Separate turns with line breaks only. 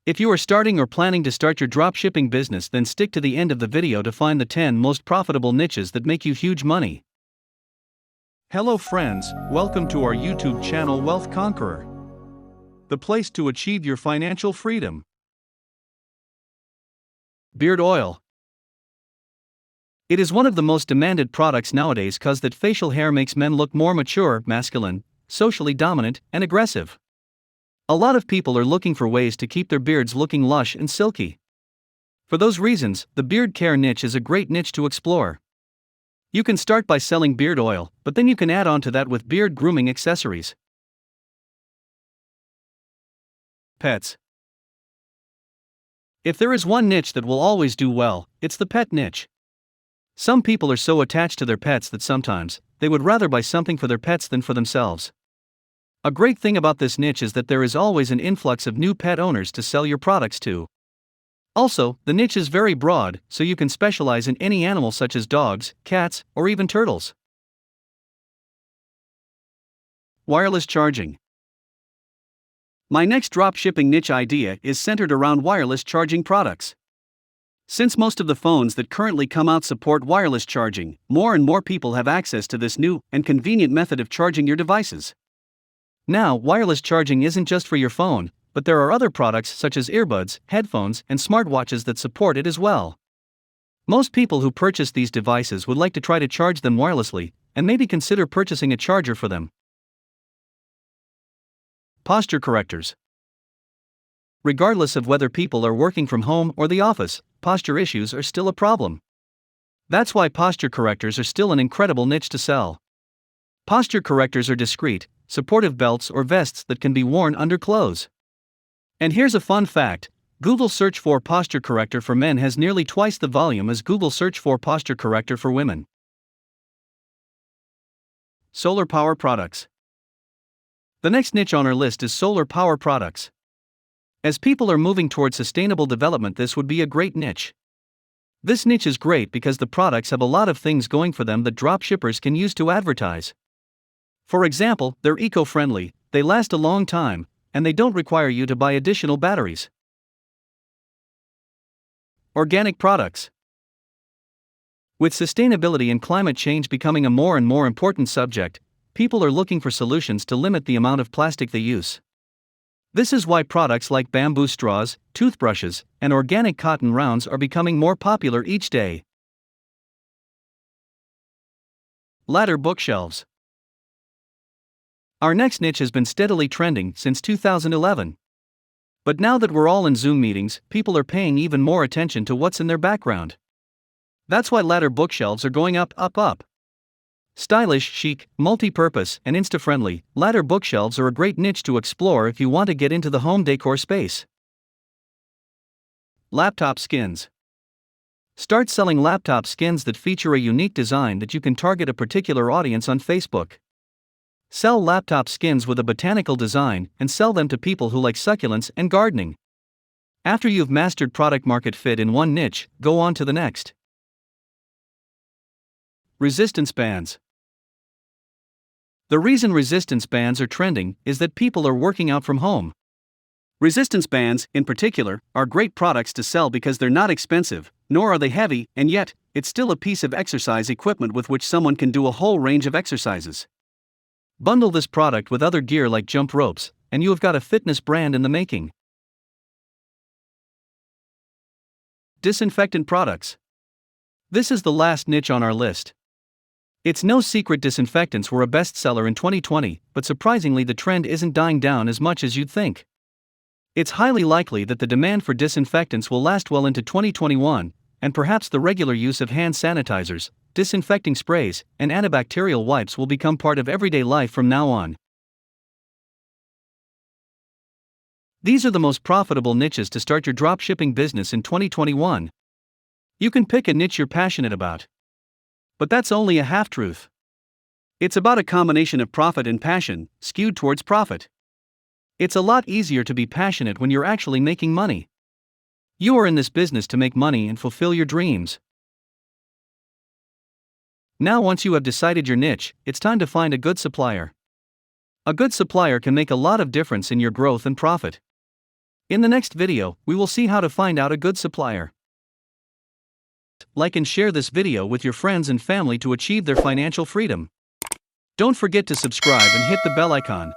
If you are starting or planning to start your dropshipping business, then stick to the end of the video to find the 10 most profitable niches that make you huge money. Hello friends, welcome to our YouTube channel Wealth Conqueror, the place to achieve your financial freedom. Beard oil. It is one of the most demanded products nowadays cause that facial hair makes men look more mature, masculine, socially dominant, and aggressive. A lot of people are looking for ways to keep their beards looking lush and silky. For those reasons, the beard care niche is a great niche to explore. You can start by selling beard oil, but then you can add on to that with beard grooming accessories. Pets. If there is one niche that will always do well, it's the pet niche. Some people are so attached to their pets that sometimes they would rather buy something for their pets than for themselves. A great thing about this niche is that there is always an influx of new pet owners to sell your products to. Also, the niche is very broad, so you can specialize in any animal such as dogs, cats, or even turtles. Wireless charging. My next dropshipping niche idea is centered around wireless charging products. Since most of the phones that currently come out support wireless charging, more and more people have access to this new and convenient method of charging your devices. Now, wireless charging isn't just for your phone, but there are other products such as earbuds, headphones, and smartwatches that support it as well. Most people who purchase these devices would like to try to charge them wirelessly, and maybe consider purchasing a charger for them. Posture correctors. Regardless of whether people are working from home or the office, posture issues are still a problem. That's why posture correctors are still an incredible niche to sell. Posture correctors are discreet, supportive belts or vests that can be worn under clothes. And here's a fun fact: Google search for posture corrector for men has nearly twice the volume as Google search for posture corrector for women. Solar power products. The next niche on our list is solar power products. As people are moving towards sustainable development, this would be a great niche. This niche is great because the products have a lot of things going for them that dropshippers can use to advertise. For example, they're eco-friendly, they last a long time, and they don't require you to buy additional batteries. Organic products. With sustainability and climate change becoming a more and more important subject, people are looking for solutions to limit the amount of plastic they use. This is why products like bamboo straws, toothbrushes, and organic cotton rounds are becoming more popular each day. Ladder bookshelves. Our next niche has been steadily trending since 2011. But now that we're all in Zoom meetings, people are paying even more attention to what's in their background. That's why ladder bookshelves are going up. Stylish, chic, multi-purpose, and insta-friendly, ladder bookshelves are a great niche to explore if you want to get into the home decor space. Laptop skins. Start selling laptop skins that feature a unique design that you can target a particular audience on Facebook. Sell laptop skins with a botanical design and sell them to people who like succulents and gardening. After you've mastered product market fit in one niche, go on to the next. Resistance bands. The reason resistance bands are trending is that people are working out from home. Resistance bands, in particular, are great products to sell because they're not expensive, nor are they heavy, and yet, it's still a piece of exercise equipment with which someone can do a whole range of exercises. Bundle this product with other gear like jump ropes, and you have got a fitness brand in the making. Disinfectant products. This is the last niche on our list. It's no secret disinfectants were a bestseller in 2020, but surprisingly the trend isn't dying down as much as you'd think. It's highly likely that the demand for disinfectants will last well into 2021, and perhaps the regular use of hand sanitizers, disinfecting sprays, and antibacterial wipes will become part of everyday life from now on. These are the most profitable niches to start your dropshipping business in 2021. You can pick a niche you're passionate about. But that's only a half-truth. It's about a combination of profit and passion, skewed towards profit. It's a lot easier to be passionate when you're actually making money. You are in this business to make money and fulfill your dreams. Now, once you have decided your niche, it's time to find a good supplier. A good supplier can make a lot of difference in your growth and profit. In the next video, we will see how to find out a good supplier. Like and share this video with your friends and family to achieve their financial freedom. Don't forget to subscribe and hit the bell icon.